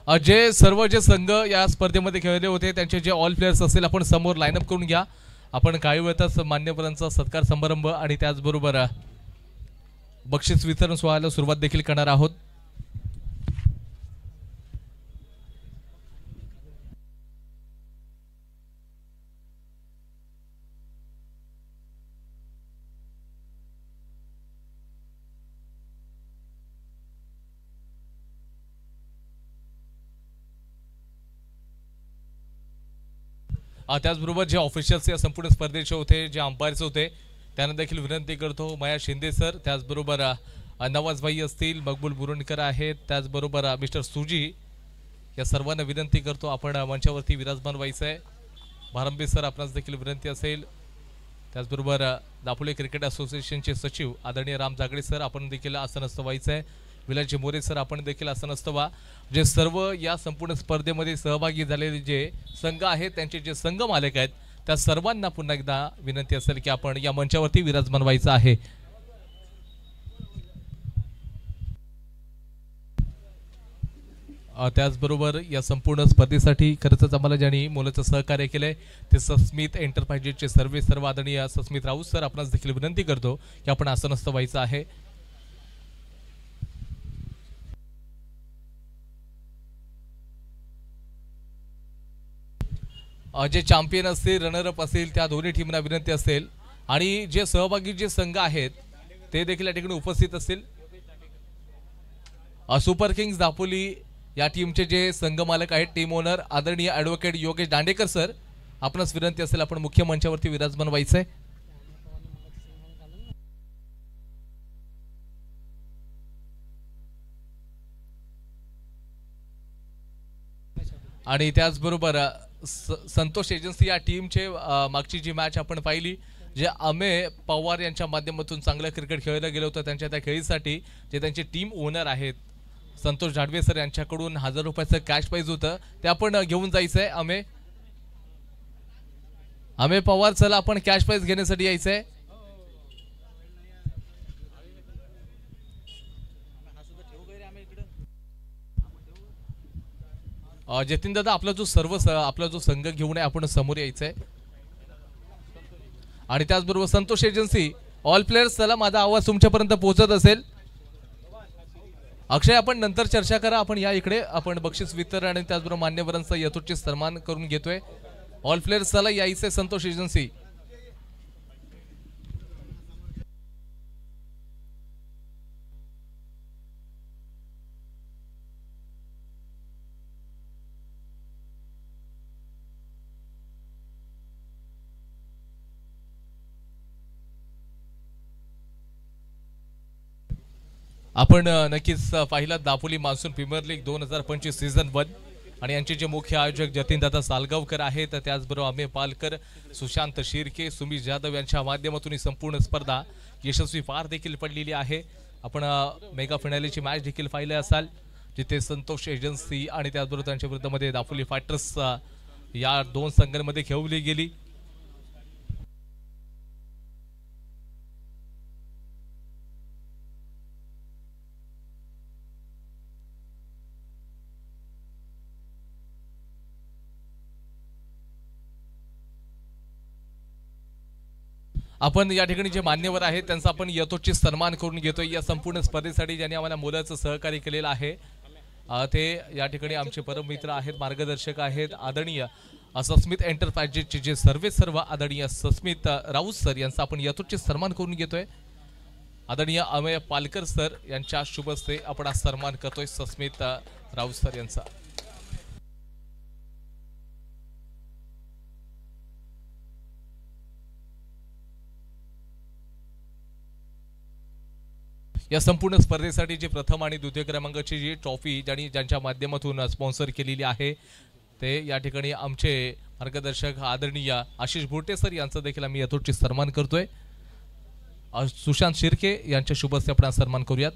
जे सर्व जे संघ या स्पर्धेमध्ये खेळले होते त्यांचे जे ऑल प्लेयर्स असतील आपण समोर लाईनअप करून घ्या. आपण काही वेळातच मान्यवरांचा सत्कार समारंभ आणि त्याचबरोबर बक्षीस वितरण सोहळ्याला सुरुवात देखील करणार आहोत. त्याचबरोबर जे ऑफिशियल्स या संपूर्ण स्पर्धेचे होते जे अंपायर्स होते त्यांना देखील विनंती करतो. मया शिंदे सर, त्याचबरोबर नवाजभाई असतील, मकबूल बुरुणकर आहेत, त्याचबरोबर मिस्टर सुजी, या सर्वांना विनंती करतो आपण मंचावरती विराजमान व्हायचं आहे. भारंबे सर आपणास देखील विनंती असेल. त्याचबरोबर दापोली क्रिकेट असोसिएशनचे सचिव आदरणीय राम जागडे सर आपण देखील आसनस्थ व्हायचं आहे. विलासजी मोरे सर आपण देखील आसनस्थ व्हा. जे सर्व या संपूर्ण स्पर्धेमध्ये सहभागी झालेले जे संघ आहेत त्यांचे जे संघ मालक आहेत त्या सर्वांना पुन्हा एकदा विनंती असेल की आपण या मंचावरती विराजमान व्हायचं आहे. त्याचबरोबर या संपूर्ण स्पर्धेसाठी खरंच आम्हाला ज्यांनी मोलाचं सहकार्य केलंय ते सस्मित एंटरप्राइजेसचे सर्व आदरणीय सस्मित राऊत सर आपणास देखील विनंती करतो की आपण आसनस्थ व्हायचं आहे. जे चॅम्पियन असतील, रनरअप असतील त्या दोन्ही टीमना विनंती असेल आणि जे सहभागी जे संघ आहेत ते देखील या ठिकाणी उपस्थित असतील. सुपर किंग्स दापोली या टीमचे जे संघ मालक आहेत, टीम ओनर आदरणीय ॲडव्होकेट योगेश दांडेकर सर आपणास विनंती असेल आपण मुख्य मंचावरती विराजमान व्हायचंय. आणि त्याचबरोबर संतोष एजन्सी या टीमचे मागची जी मॅच आपण पाहिली जे अमेय पवार यांच्या माध्यमातून चांगलं क्रिकेट खेळलं गेलं होतं त्यांच्या त्या खेळीसाठी जे त्यांचे टीम ओनर आहेत संतोष झाडवे सर यांच्याकडून 1000 रुपयाचं कॅश प्राइज होतं ते आपण घेऊन जायचंय. अमेय पवार चला आपण कॅश प्राइज घेण्यासाठी यायचंय. जतीन दादा आपला जो संघ घेऊन आहे आपण समोर यायचंय. आणि त्याचबरोबर संतोष एजन्सी ऑल प्लेयर्स चला माझा आवाज तुमच्यापर्यंत पोहोचत असेल. अक्षय आपण नंतर चर्चा करा आपण या इकडे आपण बक्षीस वितरण आणि त्याचबरोबर मान्यवरांचा यथोचित सन्मान करून घेतोय. ऑल प्लेयर्स चला यायचंय संतोष एजन्सी. आपण नक्कीच पाहिला Dapoli monsoon premier league 2025 season 1 आणि यांचे जे मुख्य आयोजक जतीनदादा सालगावकर आहेत त्याचबरोबर अमेय पालकर, सुशांत शिर्के, सुमित जाधव यांच्या माध्यमातून ही संपूर्ण स्पर्धा यशस्वी पार देखील पडलेली आहे. आपण मेगा फिनालेची मॅच देखील पाहिले असाल जिथे संतोष एजन्सी आणि त्याचबरोबर त्यांच्या विरुद्धमध्ये दापोली फायटर्स या दोन संघांमध्ये खेळवली गेली. आपण या ठिकाणी जे मान्यवर आहेत त्यांचा आपण यथोचित सन्मान करून घेतोय. या संपूर्ण स्पर्धेसाठी ज्यांनी आम्हाला मोलाचं सहकार्य केलेलं आहे ते या ठिकाणी आमचे परम मित्र आहेत, मार्गदर्शक आहेत आदरणीय सस्मित एंटरप्राइजेसचे जे सर्व आदरणीय सस्मित राऊत सर यांचा आपण यथोचित सन्मान करून घेतोय. आदरणीय अमेय पालकर सर यांच्या शुभ हस्ते आपण आज सन्मान करतोय सस्मित राऊत सर यांचा. या संपूर्ण स्पर्धेसाठी जे प्रथम आणि द्वितीय क्रमांकाची जी ट्रॉफी ज्यांच्या माध्यमातून स्पॉन्सर केलेली आहे ते या ठिकाणी आमचे मार्गदर्शक आदरणीय आशिष भोटे सर यांचा देखील आम्ही यथोचित सन्मान करतोय. सुशांत शिर्के यांच्या शुभ हस्ते आपण सन्मान करूयात.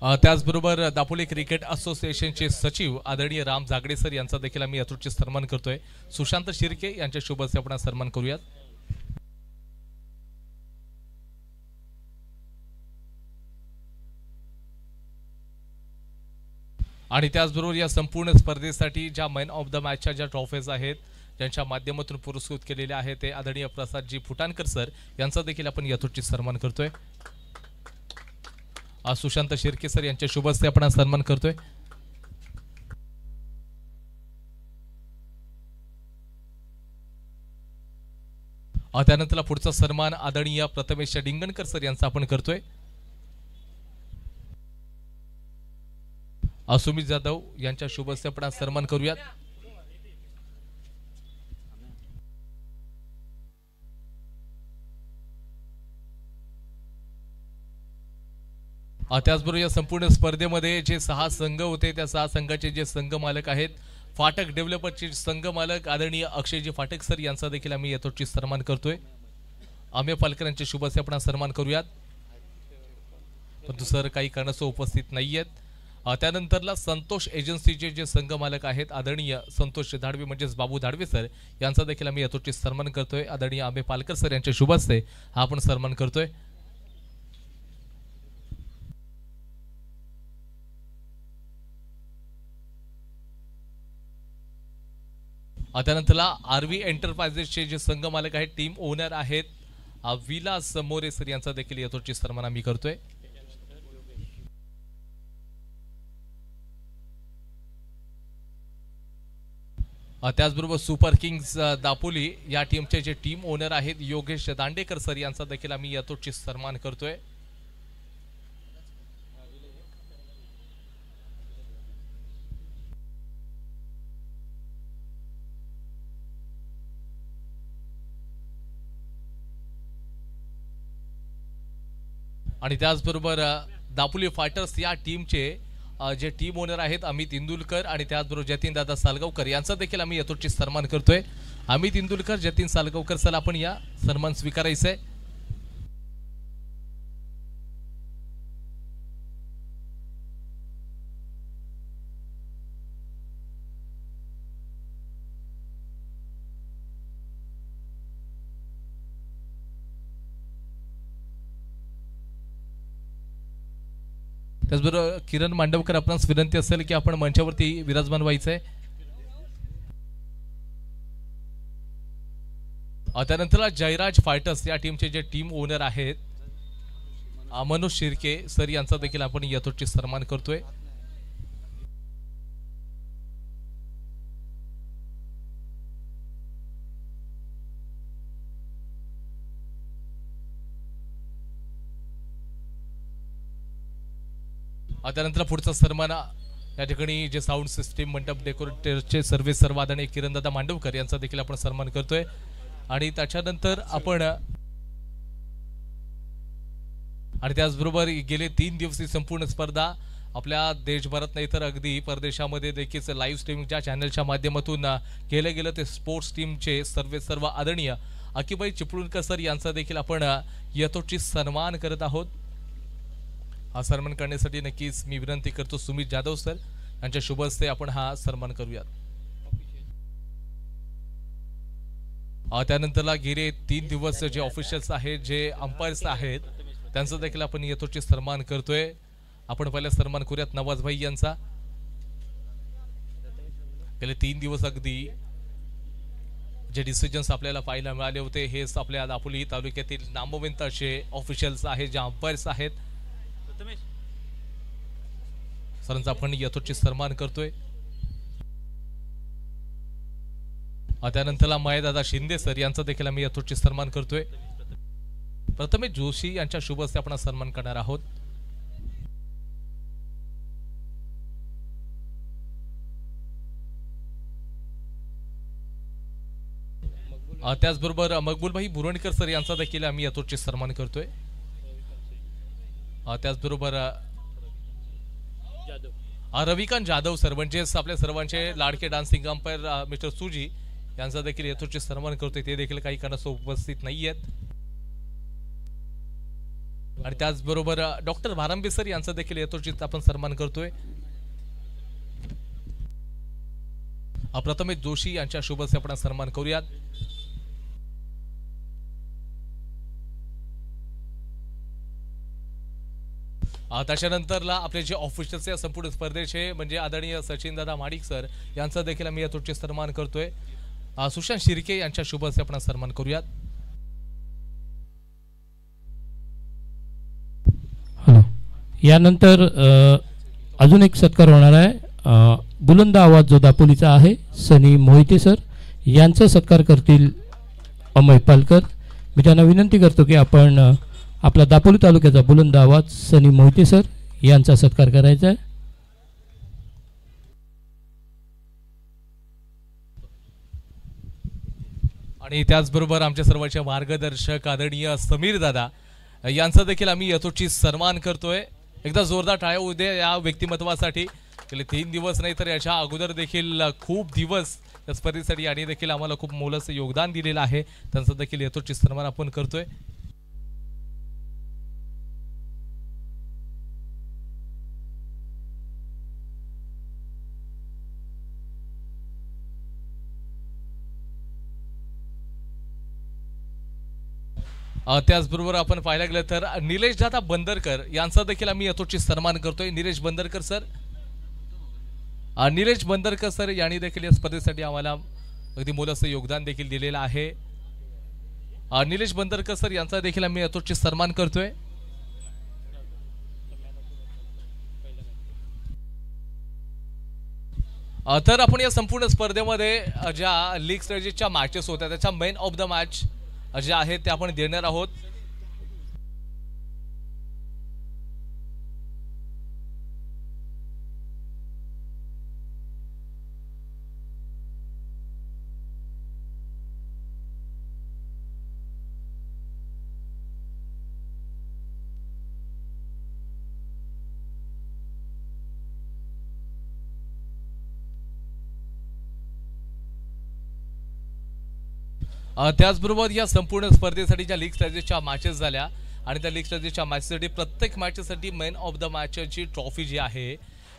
त्याचबरोबर दापोली क्रिकेट असोसिएशनचे सचिव आदरणीय राम जागडे सर यांचा देखील आम्ही यथोचित सन्मान करतोय. सुशांत शिर्के यांच्या शुभ हस्ते आपण सन्मान करूयात. आणि त्याचबरोबर या संपूर्ण स्पर्धेसाठी ज्या मॅन ऑफ द मॅचच्या ज्या ट्रॉफीज आहेत ज्यांच्या माध्यमातून पुरस्कृत केलेले आहेत ते आदरणीय प्रसादजी फुटाणकर सर यांचा देखील आपण यथोचित सन्मान करतोय. सुशांत शिर्के सर यांच्या शुभ हस्ते आपण सन्मान करतोय. त्यानंतर पुढचा सन्मान आदरणीय प्रथमेश डिंगणकर सर यांचा आपण करतोय. सुमित जाधव यांच्या शुभ हस्ते आपण सन्मान करूयात. त्याचबरोबर या संपूर्ण स्पर्धेमध्ये जे 6 संघ होते त्या 6 संघाचे जे संघ मालक आहेत फाटक डेव्हलपरचे संघ मालक आदरणीय अक्षयजी फाटक सर यांचा देखील आम्ही यथोचित सन्मान करतोय. आम्ही पालकर यांच्या शुभ हस्ते आपण सन्मान करूयात. परंतु सर काही कारणास्तव उपस्थित नाहीयेत. त्यानंतरला संतोष एजन्सीचे जे संघ मालक आहेत आदरणीय संतोष धाडवे म्हणजेच बाबू धाडवे सर यांचा देखील आम्ही यथोचित सन्मान करतोय. आदरणीय आंबे पालकर सर यांच्या शुभ हस्ते हा आपण सन्मान करतोय. त्यानंतरला आरवी एंटरप्राइजेसचे जे संघ मालक आहेत टीम ओनर आहेत विलास मोरे सर यांचा देखील यथोचित सन्मान आम्ही करतोय. त्याचबरोबर सुपर किंग्स दापोली या टीमचे जे टीम ओनर आहेत योगेश दांडेकर सर यांचा देखील आम्ही यथोचित सन्मान करतोय. आणि त्याचबरोबर दापोली फायटर्स या टीमचे जे टीम ओनर आहेत अमित इंदुलकर आणि त्याचबरोबर जतीन दादा सालगावकर यांचा देखील आम्ही यथोचित सन्मान करतोय. अमित इंदुलकर जतीन सालगावकर सर आपण या सन्मान स्वीकारायचा आहे. त्याचबरोबर किरण मांडवकर आपणास विनंती असेल की आपण मंचावरती विराजमान व्हायचंय. त्यानंतर जयराज फायटर्स या टीमचे जे टीम ओनर आहेत मनोज शिर्के सर यांचा देखील आपण यथोचित सन्मान करतोय. त्यानंतर पुढचा सन्मान या ठिकाणी जे साऊंड सिस्टीम मंडप डेकोरेटरचे सर्व्हिस सर्वाधने किरणदादा मांडवकर यांचा देखील आपण सन्मान करतोय. आणि त्याच्यानंतर आपण आणि त्याचबरोबर गेले 3 दिवसीय संपूर्ण स्पर्धा आपल्या देशभरात नाही तर अगदी परदेशामध्ये देखील लाईव्ह स्ट्रीमिंगच्या चॅनलच्या माध्यमातून केले गेलं ते स्पोर्ट्स टीमचे सर्व आदरणीय अकिबाई चिपळूणकर सर यांचा देखील आपण यथोचित सन्मान करत आहोत. हा सन्मान करण्यासाठी नक्कीच मी विनंती करतो सुमित जाधव सर यांच्या शुभ हस्ते आपण हा सन्मान करूयात. त्यानंतरला गेले 3 दिवस जे ऑफिशियल्स आहेत जे अंपायर्स आहेत त्यांचा देखील आपण यथोचित सन्मान करतोय. आपण पहिला सन्मान करूयात नवाज भाई यांचा. गेले 3 दिवस अगदी जे डिसिजन्स आपल्याला पाहायला मिळाले होते हेच आपल्या दापोली तालुक्यातील नामवंत असे ऑफिशियल्स आहेत जे अंपायर्स आहेत सरांचा आपण यथोचित सन्मान करतोय. त्यानंतरला मायादादा शिंदे सर यांचा देखील आम्ही यथोचित सन्मान करतोय. प्रथमेश जोशी यांच्या शुभ हस्ते आपण सन्मान करणार आहोत. त्याचबरोबर मकबूलभाई बुरणकर सर यांचा देखील आम्ही यथोचित सन्मान करतोय. त्याचबरोबर रविकांत जाधव सर म्हणजेच आपल्या सर्वांचे लाडके डान्सिंग अंपायर मिस्टर सुजी यांचा देखील यथोचित सन्मान करतोय. ते देखील काही कारणास्तव उपस्थित नाही आहेत. आणि त्याचबरोबर डॉक्टर भारांबे सर यांचा देखील यथोचित आपण सन्मान करतोय. प्रथमेश जोशी यांच्या शुभ हस्ते आपण सन्मान करूयात. त्याच्यानंतरला आपले जे ऑफिशियल्स या संपूर्ण स्पर्धेचे म्हणजे आदरणीय सचिन दादा माडिक सर यांचा देखील आम्ही यथोचित सन्मान करतोय. सुशांत शिर्के यांच्या शुभ हस्ते आपण सन्मान करूयात. यानंतर अजून एक सत्कार होणार आहे. बुलंद आवाज जो दापोलीचा आहे सनी मोहिते सर यांचा सत्कार करतील अमय पालकर. मी त्यांना विनंती करतो की आपण आपला दापोली तालुक्याचा बुलंद आवाज सनी मोहिते सर यांचा सत्कार करायचा आहे. आणि त्याचबरोबर आमच्या सर्वांचे मार्गदर्शक आदरणीय समीर दादा यांचा देखील आम्ही यथोचित सन्मान करतोय. एकदा जोरदार टाळ्या होऊ दे या व्यक्तिमत्वासाठी. गेले 3 दिवस नाही तर याच्या अगोदर देखील खूप दिवस या स्पर्धेसाठी आणि देखील आम्हाला खूप मोलाचं योगदान दिलेलं आहे. त्यांचा देखील यथोचित सन्मान आपण करतोय. त्याचबरोबर आपण पाहायला गेलं तर निलेश दादा बंदरकर यांचा देखील आम्ही यथोचित सन्मान करतोय. निलेश बंदरकर सर निलेश बंदरकर सर यांनी देखील या स्पर्धेसाठी आम्हाला अगदी मोलाचं योगदान देखील दिलेलं आहे. निलेश बंदरकर सर यांचा देखील आम्ही यथोचित सन्मान करतोय. तर आपण या संपूर्ण स्पर्धेमध्ये ज्या लीग स्टेजच्या मॅचेस होत्या त्याच्या मेन ऑफ द मॅच जे आहेत ते आपण देणार आहोत. त्याचबरोबर या संपूर्ण स्पर्धेसाठी ज्या लीग स्टेजच्या मॅचेस झाल्या आणि त्या लीग स्टेजच्या मॅचेससाठी प्रत्येक मॅचेससाठी मेन ऑफ द मॅचची ट्रॉफी जी आहे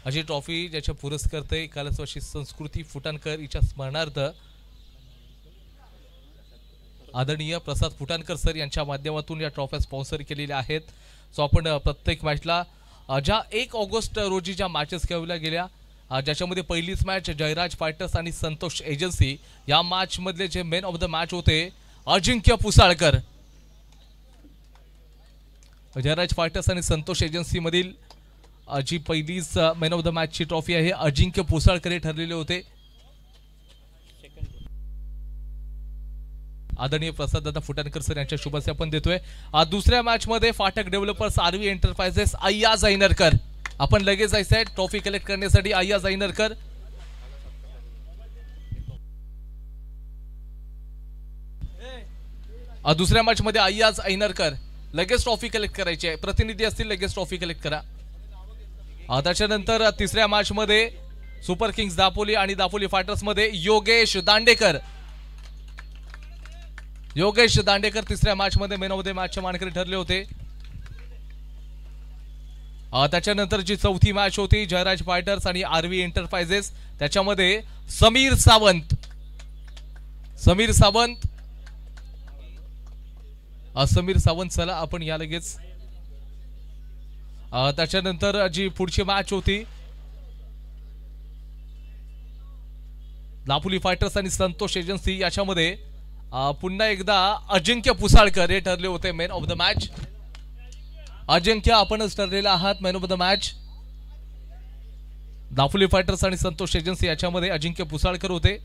अशी ट्रॉफी ज्याच्या पुरस्कर्ते कालस्वाशी संस्कृती फुटाणकर हिच्या स्मरणार्थ आदरणीय प्रसाद फुटाणकर सर यांच्या माध्यमातून या ट्रॉफ्या स्पॉन्सर केलेल्या आहेत. सो आपण प्रत्येक मॅचला ज्या 1 ऑगस्ट रोजी ज्या मॅचेस खेळवल्या गेल्या ज्याच्यामध्ये पहिलीच मॅच जयराज फायटर्स आणि संतोष एजन्सी या मॅच मधले जे मेन ऑफ द मॅच होते अजिंक्य पुसाळकर. जयराज फायटर्स आणि संतोष एजन्सी मधील जी पहिलीच मेन ऑफ द मॅच ची ट्रॉफी आहे अजिंक्य पुसाळकर हे ठरलेले होते. आदरणीय प्रसाद दादा फुटाणकर सर यांच्या शुभ हस्ते आपण देतोय. दुसऱ्या मॅच मध्ये फाटक डेव्हलपर्स आरवी एंटरप्राइजेस अय्याज ऐनरकर आपण लगेच जायचंय ट्रॉफी कलेक्ट करण्यासाठी. अय्याज ऐनरकर दुसऱ्या मॅच मध्ये अय्याज ऐनरकर लगेच ट्रॉफी कलेक्ट करायची आहे. प्रतिनिधी असतील लगेच ट्रॉफी कलेक्ट करा. त्याच्यानंतर तिसऱ्या मॅच मध्ये सुपर किंग्स दापोली आणि दापोली फायटर्स मध्ये योगेश दांडेकर. योगेश दांडेकर तिसऱ्या मॅच मध्ये मेन ऑफ द मॅचचे मानकरी ठरले होते. त्याच्यानंतर जी चौथी मॅच होती जयराज फायटर्स आणि आरवी एंटरप्राइजेस त्याच्यामध्ये समीर सावंत चला आपण या लगेच. त्याच्यानंतर जी पुढची मॅच होती दापोली फायटर्स आणि संतोष एजन्सी याच्यामध्ये पुन्हा एकदा अजिंक्य पुसाळकर हे ठरले होते मेन ऑफ द मॅच. अजिंक्य आपणच ठरलेला आहात man of the match. Dapoli fighters आणि संतोष एजन्सी याच्यामध्ये अजिंक्य पुसाळकर होते.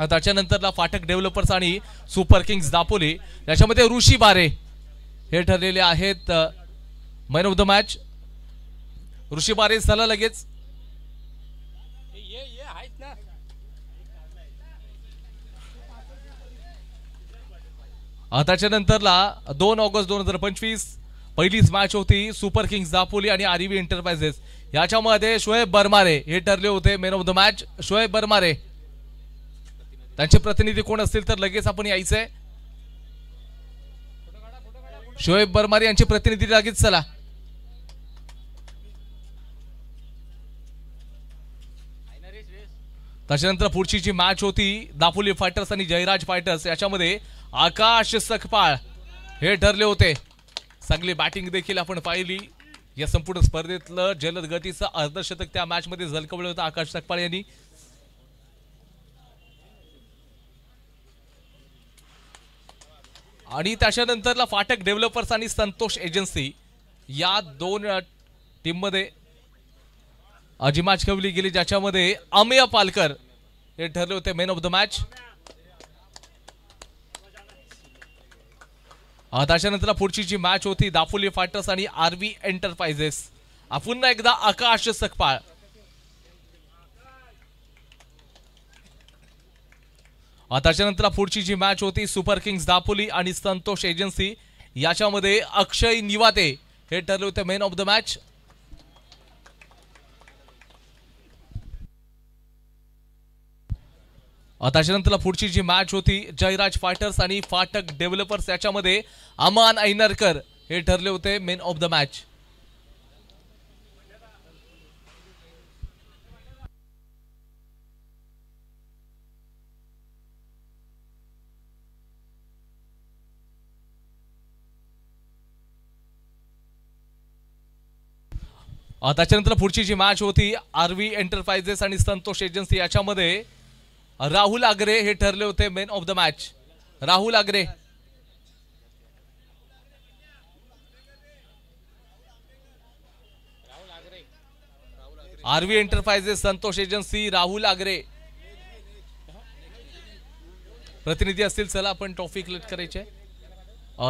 त्याच्यानंतरला फाटक डेव्हलपर्स आणि सुपर किंग्स दापोली याच्यामध्ये ऋषी बारे हे ठरलेले आहेत मॅन ऑफ द मॅच. ऋषी बारे चला लगेच. त्याच्यानंतरला 2 ऑगस्ट 2025 पहिलीच मॅच होती सुपर किंग्स दापोली आणि आरवी एंटरप्राइजेस याच्यामध्ये शोएब बरमारे हे ठरले होते man of the match. Shoaib Barmare त्यांचे प्रतिनिधी कोण असतील तर लगेच आपण यायचंय. शोएब बरमारी यांचे प्रतिनिधी लागेच चला. त्याच्यानंतर पुढची जी मॅच होती दापोली फायटर्स आणि जयराज फायटर्स याच्यामध्ये आकाश सकपाळ हे ठरले होते. चांगली बॅटिंग देखील आपण पाहिली. या संपूर्ण स्पर्धेतलं जलद गतीचं अर्धशतक त्या मॅच मध्ये झलकवलं होतं आकाश सकपाळ यांनी. आणि त्याच्यानंतरला फाटक डेव्हलपर्स आणि संतोष एजन्सी या दोन टीम मध्ये जी मॅच खेळली गेली ज्याच्यामध्ये अमेय पालकर हे ठरले होते मॅन ऑफ द मॅच. त्याच्यानंतर पुढची जी मॅच होती दापोली फायटर्स आणि आरवी एंटरप्राइजेस पुन्हा एकदा आकाश सकपाळ. त्याच्यानंतर पुढची जी मॅच होती सुपर किंग्स दापोली आणि संतोष एजन्सी याच्यामध्ये अक्षय निवाते हे ठरले होते मॅन ऑफ द मॅच. त्याच्यानंतर पुढची जी मॅच होती जयराज फायटर्स आणि फाटक डेव्हलपर्स याच्यामध्ये अमान ऐनरकर हे ठरले होते मॅन ऑफ द मॅच. त्याच्यानंतर पुढची जी मॅच होती आरवी एंटरप्राइजेस आणि संतोष एजन्सी याच्यामध्ये राहुल आगरे हे ठरले होते man of the match. Rahul Agre RV enterprises Santosh agency Rahul Agre प्रतिनिधी असतील. चला आपण ट्रॉफी कलेक्ट करायचे.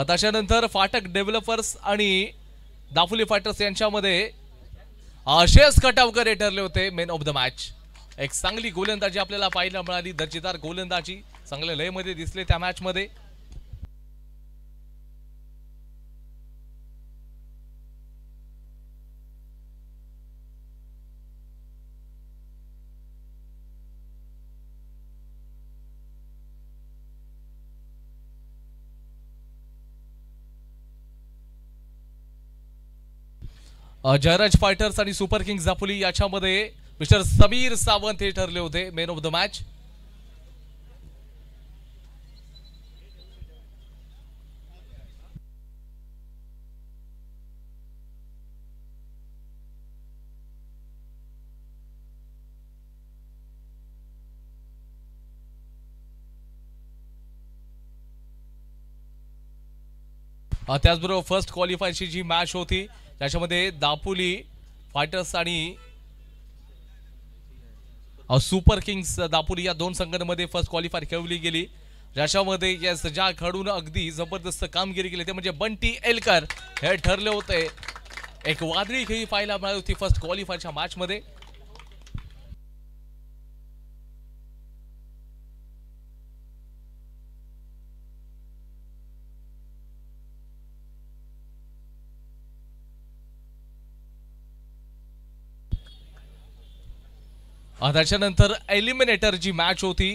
त्याच्यानंतर फाटक डेव्हलपर्स आणि दापोली फायटर्स यांच्यामध्ये आशेष कटावकर हे ठरले होते मॅन ऑफ द मॅच. एक चांगली गोलंदाजी आपल्याला पाहायला मिळाली. दर्जेदार गोलंदाजी चांगल्या लयमध्ये दिसले त्या मॅच मध्ये. जयराज फायटर्स आणि सुपर किंग्स दापोली याच्यामध्ये मिस्टर समीर सावंत हे ठरले होते मॅन ऑफ द मॅच. त्याचबरोबर फर्स्ट क्वालिफायरची जी मॅच होती त्याच्यामध्ये दापोली फायटर्स आणि सुपर किंग्स दापोली या दोन संघांमध्ये फर्स्ट क्वालिफायर खेळवली गेली. ज्याच्यामध्ये ज्या खेळाडून अगदी जबरदस्त कामगिरी केली ते म्हणजे बंटी एलकर हे ठरले होते. एक वादळी खेळी पाहायला मिळाली होती फर्स्ट क्वालिफायरच्या मॅच मध्ये. त्याच्यानंतर एलिमिनेटर जी मॅच होती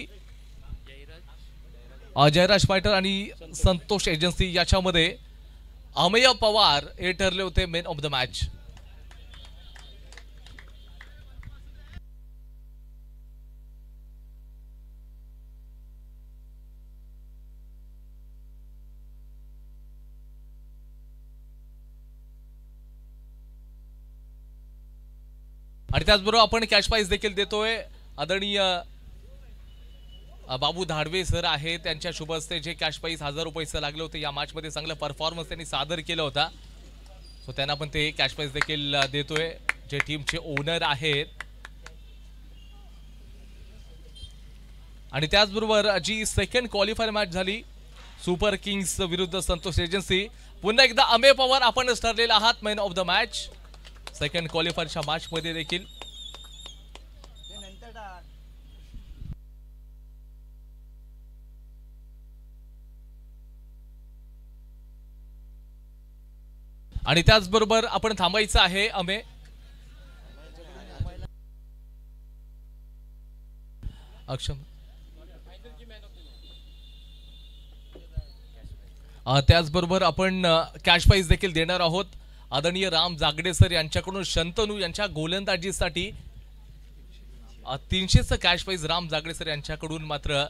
जयराज फायटर आणि संतोष एजन्सी याच्यामध्ये अमेय पवार हे ठरले होते मॅन ऑफ द मॅच. आणि त्याचबरोबर आपण कॅश प्राइज देखील देतोय. आदरणीय बाबू धाडवे सर आहे त्यांच्या शुभ हस्ते जे कॅश प्राइज 1000 रुपये लागले होते या मॅच मध्ये चांगला परफॉर्मन्स त्यांनी सादर केला होता. सो त्यांना पण ते कॅश प्राइज देखील देतोय जे टीमचे ओनर आहेत. आणि त्याचबरोबर जी सेकंड क्वालिफायर मॅच झाली सुपर किंग्स विरुद्ध संतोष एजन्सी पुन्हा एकदा अमेय पवार आपणच ठरलेला आहात man of the match second क्वालिफायरच्या मॅच मध्ये देखील. आणि त्याचबरोबर आपण थांबायचं आहे अमेय. अक्षम त्याचबरोबर आपण कॅश प्राइज देखील देणार आहोत. आदरणीय राम जागडे सर यांच्याकडून शंतनू यांच्या गोलंदाजीसाठी 300चं cash price Ram Jagde sir यांच्याकडून मात्र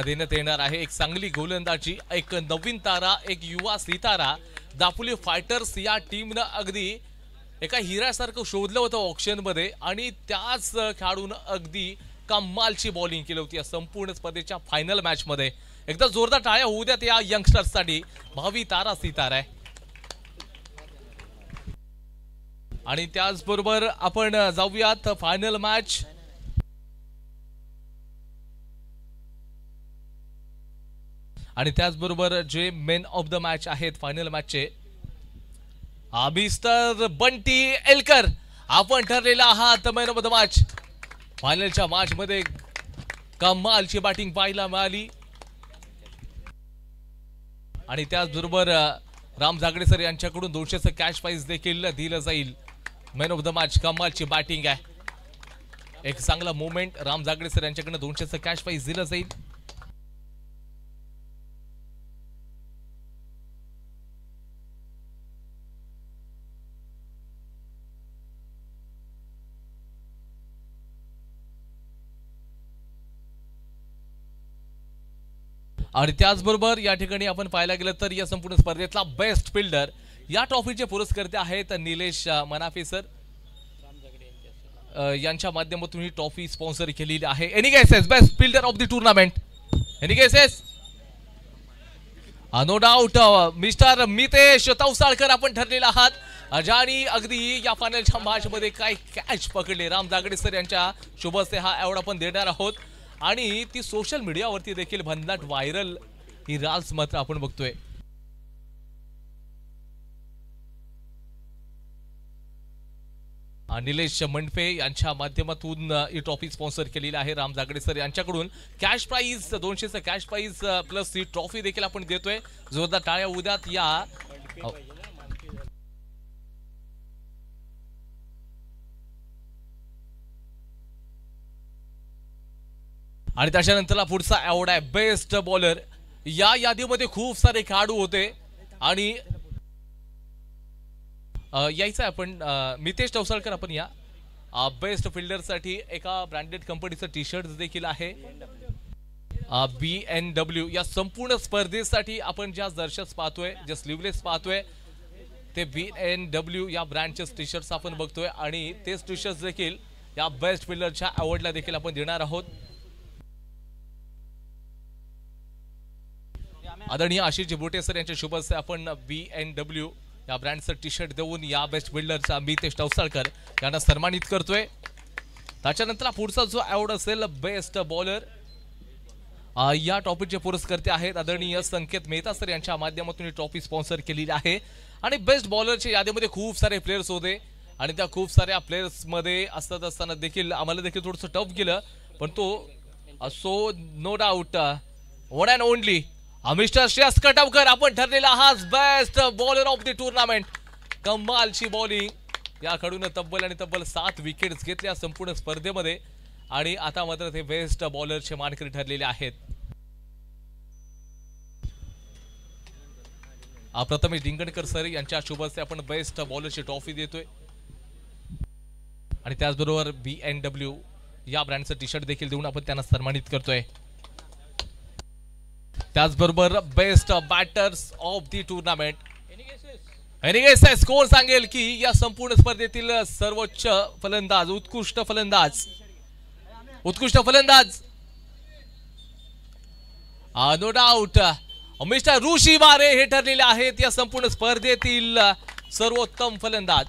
देण्यात येणार आहे. एक चांगली गोलंदाजी, एक नवीन तारा, एक युवा सितारा. दापोली फायटर्स या टीमनं अगदी एका हिऱ्यासारखं शोधलं होतं ऑक्शन मध्ये आणि त्याच खेळाडून अगदी कमालची बॉलिंग केली होती या संपूर्ण स्पर्धेच्या फायनल मॅच मध्ये. एकदा जोरदार टाळ्या होऊ द्यात या यंगस्टर्ससाठी. भावी तारा सितारा आहे. आणि त्याचबरोबर आपण जाऊयात फायनल मॅच. आणि त्याचबरोबर जे मेन ऑफ द मॅच आहेत फायनल मॅचचे, मिस्टर बंटी एलकर आपण ठरलेला आहात मॅन ऑफ द मॅच. फायनलच्या मॅच मध्ये कमालची बॅटिंग पाहायला मिळाली. आणि त्याचबरोबर राम जागडे सर यांच्याकडून 200चं कॅश प्राइज देखील दिलं जाईल. मॅन ऑफ द मॅच कमालची बॅटिंग आहे. एक चांगला मोमेंट. राम जागडे सर यांच्याकडून 200चं कॅश प्राइज दिलं जाईल. आणि त्याचबरोबर या ठिकाणी आपण पाहायला गेलं तर या संपूर्ण स्पर्धेतला बेस्ट फिल्डर या ट्रॉफीचे पुरस्कर्ते आहेत निलेश मनाफे सर. यांच्या माध्यमातून ही ट्रॉफी स्पॉन्सर केलेली आहे. Any guesses best fielder of the tournament? Any guesses? No doubt mister Mitesh Tavsalkar आपण ठरलेला आहात. ज्यांनी अगदी या फायनलच्या मॅच मध्ये काय कॅच पकडले. राम जागडे सर यांच्या शुभ हस्ते हा अवॉर्ड आपण देणार आहोत. आणि ती सोशल मीडियावरती देखील भन्नाट व्हायरल ही रील्स मात्र आपण बघतोय. निलेश मंडफे यांच्या माध्यमातून ही ट्रॉफी स्पॉन्सर केलेली आहे. राम जागडे सर यांच्याकडून कॅश प्राइज 200चं कॅश प्राइज प्लस ही ट्रॉफी देखील आपण देतोय. जोरदार टाळ्या उद्यात या. आणि त्याच्यानंतरला पुढचा अवॉर्ड आहे बेस्ट बॉलर. या यादीमध्ये खूप सारे खेळाडू होते आणि यायचं आपण मितेश तवसाळकर आपण या. बेस्ट फिल्डर साठी एका ब्रँडेड कंपनीचं टी शर्ट देखील आहे. BNW या संपूर्ण स्पर्धेसाठी आपण ज्या जर्सीज पाहतोय, जे स्लीवलेस पाहतोय ते BNW या ब्रँडचे टी शर्ट्स आपण बघतोय. आणि तेच टी शर्ट्स देखील या बेस्ट फिल्डरच्या अवॉर्डला देखील आपण देणार आहोत. आदरणीय आशिष बोटे सर यांच्या शुभ हस्ते आपण BNW या ब्रँडचं टी शर्ट देऊन या बेस्ट बिल्डरचा मितेश तवसाळकर यांना सन्मानित करतोय. त्याच्यानंतर पुढचा जो अवॉर्ड असेल बेस्ट बॉलर, या ट्रॉफीचे पुरस्कर्ते आहेत आदरणीय संकेत मेहता सर यांच्या माध्यमातून ही ट्रॉफी स्पॉन्सर केलेली आहे. आणि बेस्ट बॉलरच्या यादीमध्ये खूप सारे प्लेयर्स होते आणि त्या खूप साऱ्या प्लेयर्स मध्ये असत असताना देखील आम्हाला देखील थोडंसं टफ गेलं. पण तो so no doubt one and only mister Shreyas Katavkar आपण ठरलेला आहात best bowler of the tournament. कमालची बॉलिंग या खेळाडून तब्बल 7 विकेट्स घेतल्या संपूर्ण स्पर्धेमध्ये. आणि आता मात्र ते बेस्ट बॉलरचे मानकरी ठरलेले आहेत. प्रथमेश डिंगणकर सर यांच्या शुभ हस्ते आपण बेस्ट बॉलरची ट्रॉफी देतोय. आणि त्याचबरोबर BNW या ब्रँडचं टी शर्ट देखील देऊन आपण त्यांना सन्मानित करतोय. त्याचबरोबर best batters of the tournament. Any guesses कोण सांगेल की या संपूर्ण स्पर्धेतील सर्वोच्च फलंदाज, उत्कृष्ट फलंदाज नो डाऊट मिस्टर ऋषी बारे हे ठरलेले आहेत या संपूर्ण स्पर्धेतील सर्वोत्तम फलंदाज.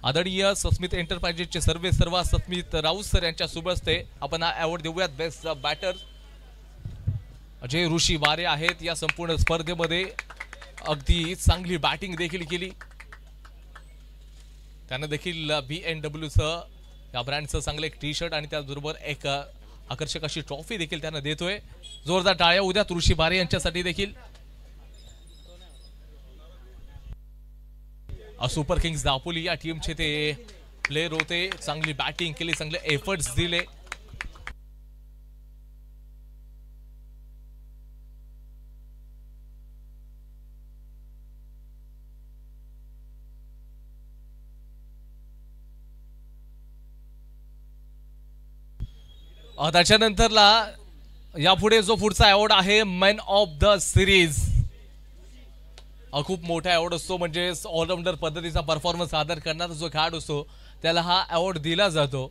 आदरणीय सस्मित एंटरप्राइजेसचे सर्वा सस्मित राऊत सर यांच्या शुभ हस्ते आपण हा अवॉर्ड देऊयात बेस्ट बॅटर. जे ऋषी बारे आहेत या संपूर्ण स्पर्धेमध्ये अगदी चांगली बॅटिंग देखील केली. त्यांना देखील BNWचं या ब्रँडचं चांगलं एक टी शर्ट आणि त्याचबरोबर एक आकर्षक अशी ट्रॉफी देखील त्यांना देतोय. जोरदार टाळ्या उद्या ऋषी बारे यांच्यासाठी देखील. सुपर किंग्स दापोली या टीमचे ते प्लेयर होते. चांगली बॅटिंग केली, चांगले एफर्ट्स दिले. त्याच्यानंतरला यापुढे जो पुढचा अवॉर्ड आहे मॅन ऑफ द सिरीज, खूप मोठा अवॉर्ड असतो. म्हणजे ऑलराऊंडर पद्धतीचा परफॉर्मन्स सादर करणारा जो खेळाडू असतो त्याला हा अवॉर्ड दिला जातो.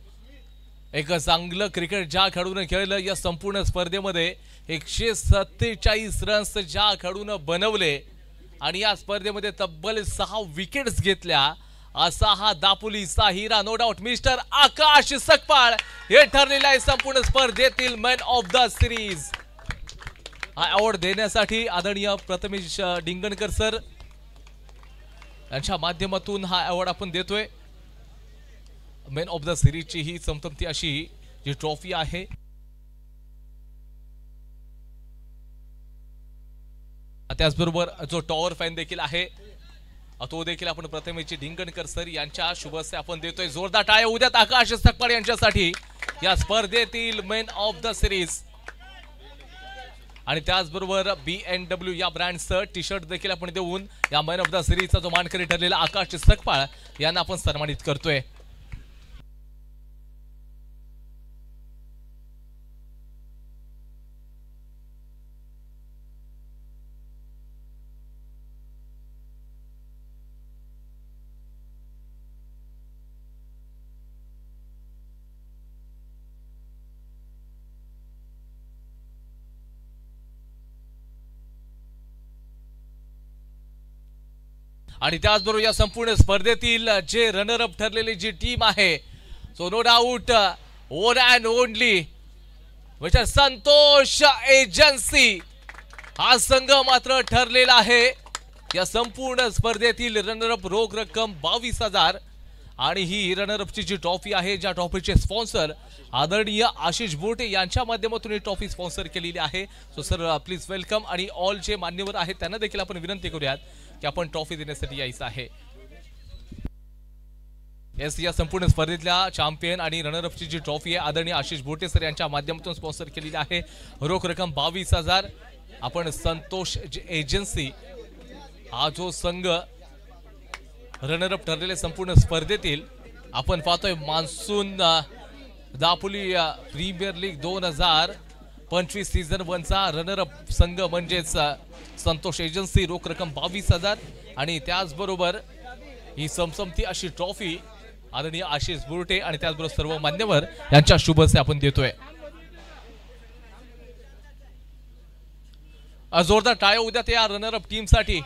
एक चांगलं क्रिकेट ज्या खेळाडूने खेळलं या संपूर्ण स्पर्धेमध्ये 147 रन्स ज्या खेळाडूने बनवले आणि या स्पर्धेमध्ये तब्बल 6 विकेट्स घेतल्या, असा हा दापोलीचा हिरा नो डाऊट मिस्टर आकाश सकपाळ हे ठरलेला आहे संपूर्ण स्पर्धेतील मॅन ऑफ द सिरीज. हा अवॉर्ड देण्यासाठी आदरणीय प्रथमेश डिंगणकर सर यांच्या माध्यमातून हा अवॉर्ड आपण देतोय. मॅन ऑफ द सिरीजची ही चमचमती अशी जी ट्रॉफी आहे. त्याचबरोबर जो टॉवर फॅन देखील आहे तो देखील आपण प्रथमेश डिंगणकर सर यांच्या शुभ हस्ते आपण देतोय. जोरदार टाळ्या उद्यात आकाश सकपाळ यांच्यासाठी या स्पर्धेतील मॅन ऑफ द सिरीज. आणि त्याचबरोबर BMW या ब्रँडचं टी शर्ट देखील आपण देऊन या मॅन ऑफ द सिरीजचा जो मानकरी ठरलेला आकाश सकपाळ यांना आपण सन्मानित करतोय. आणि त्याचबरोबर या संपूर्ण स्पर्धेतील जे रनर अप ठरलेली जी टीम आहे so no doubt one and only mister Santosh agency हा संघ मात्र ठरलेला आहे. या संपूर्ण स्पर्धेतील रनर अप रोख रक्कम 22,000 आणि ही रनर अपची जी ट्रॉफी आहे ज्या ट्रॉफीचे स्पॉन्सर आदरणीय आशिष बोटे यांच्या माध्यमातून ही ट्रॉफी स्पॉन्सर केलेली आहे. So sir please welcome. आणि ऑल जे मान्यवर आहेत त्यांना देखील आपण विनंती करूयात की आपण ट्रॉफी देण्यासाठी यायचं आहे. या संपूर्ण स्पर्धेतल्या चॅम्पियन आणि रनर अपची जी ट्रॉफी आहे आदरणीय आशिष बोटे सर यांच्या माध्यमातून स्पॉन्सर केलेली आहे. रोख रक्कम 22,000. आपण संतोष एजन्सी हा जो संघ रनर अप ठरलेले संपूर्ण स्पर्धेतील आपण पाहतोय monsoon Dapoli premier league 2025 season 1चा रनर अप संघ म्हणजेच संतोष एजन्सी. रोख रक्कम 22,000 आणि त्याचबरोबर ही समसमती अशी ट्रॉफी आदरणीय आशिष बोरटे आणि त्याचबरोबर सर्व मान्यवर यांच्या शुभ हस्ते आपण देतोय. जोरदार टाळ्या उद्या त्या रनर अप टीम साठी.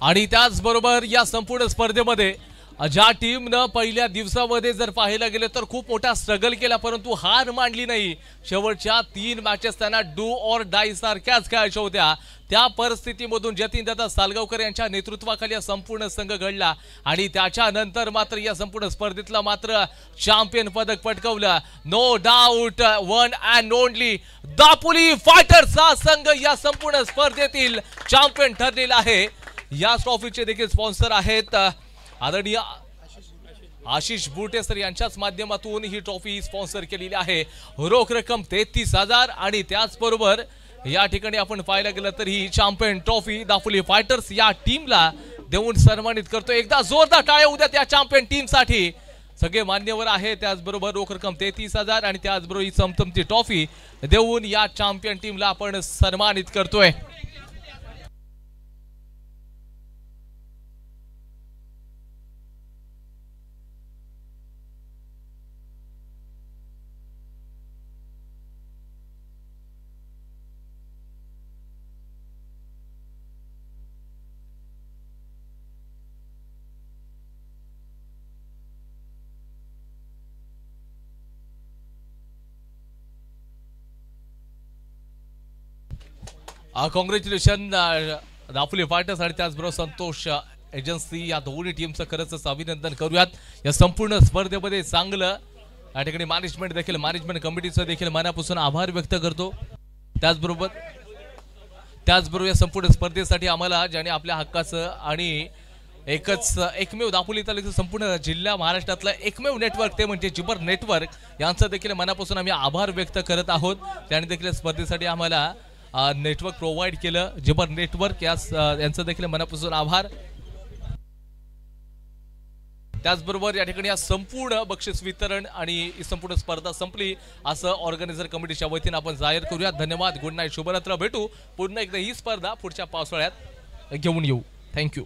आणि त्याचबरोबर या संपूर्ण स्पर्धेमध्ये ज्या टीमनं पहिल्या दिवसामध्ये जर पाहायला गेलं तर खूप मोठा स्ट्रगल केला परंतु हार मानली नाही. शेवटच्या 3 मॅचेस त्यांना डू ऑर डाय सारख्याच खेळायच्या होत्या. त्या परिस्थितीमधून जतीनदादा सालगावकर यांच्या नेतृत्वाखाली संपूर्ण संघ घडला आणि त्याच्यानंतर मात्र या संपूर्ण स्पर्धेतला मात्र चॅम्पियन पदक पटकावलं. No doubt one and only Dapoli fighters हा संघ या संपूर्ण स्पर्धेतील चॅम्पियन ठरलेला आहे. या ट्रॉफीचे देखील स्पॉन्सर आहेत आदरणीय आशिष बोटे सर यांच्याच माध्यमातून ही ट्रॉफी स्पॉन्सर केलेली आहे. रोख रक्कम 33,000 आणि त्याचबरोबर या ठिकाणी आपण पाहायला गेलं तर ही चॅम्पियन ट्रॉफी दापोली फायटर्स या टीमला देऊन सन्मानित करतो. एकदा जोरदार टाळ्या उद्या त्या चॅम्पियन टीम साठी. सगळे मान्यवर आहे. त्याचबरोबर रोख रक्कम 33,000 आणि त्याचबरोबर ही चमचमती ट्रॉफी देऊन या चॅम्पियन टीमला आपण सन्मानित करतोय. कॉंग्रॅच्युलेशन दापोली फायटर्स आणि त्याचबरोबर संतोष एजन्सी या दोन्ही टीमचं खरंच अभिनंदन करूयात. या संपूर्ण स्पर्धेमध्ये चांगलं या ठिकाणी मॅनेजमेंट देखील मॅनेजमेंट कमिटीचं देखील मनापासून आभार व्यक्त करतो. त्याचबरोबर या संपूर्ण स्पर्धेसाठी आम्हाला ज्याने आपल्या हक्काचं आणि एकमेव दापोली तालुक्याचं संपूर्ण जिल्हा महाराष्ट्रातलं एकमेव नेटवर्क ते म्हणजे जिबर नेटवर्क यांचं देखील मनापासून आम्ही आभार व्यक्त करत आहोत. त्याने देखील स्पर्धेसाठी आम्हाला नेटवर्क प्रोव्हाइड केलं, जिपर नेटवर्क यांचं देखील मनापासून आभार. त्याचबरोबर या ठिकाणी संपूर्ण बक्षीस वितरण आणि ही संपूर्ण स्पर्धा संपली असं ऑर्गनायझर कमिटीच्या वतीने आपण जाहीर करूया. धन्यवाद, गुड नाईट, शुभरात्र. भेटू पुन्हा एकदा ही स्पर्धा पुढच्या पावसाळ्यात घेऊन येऊ. थँक्यू.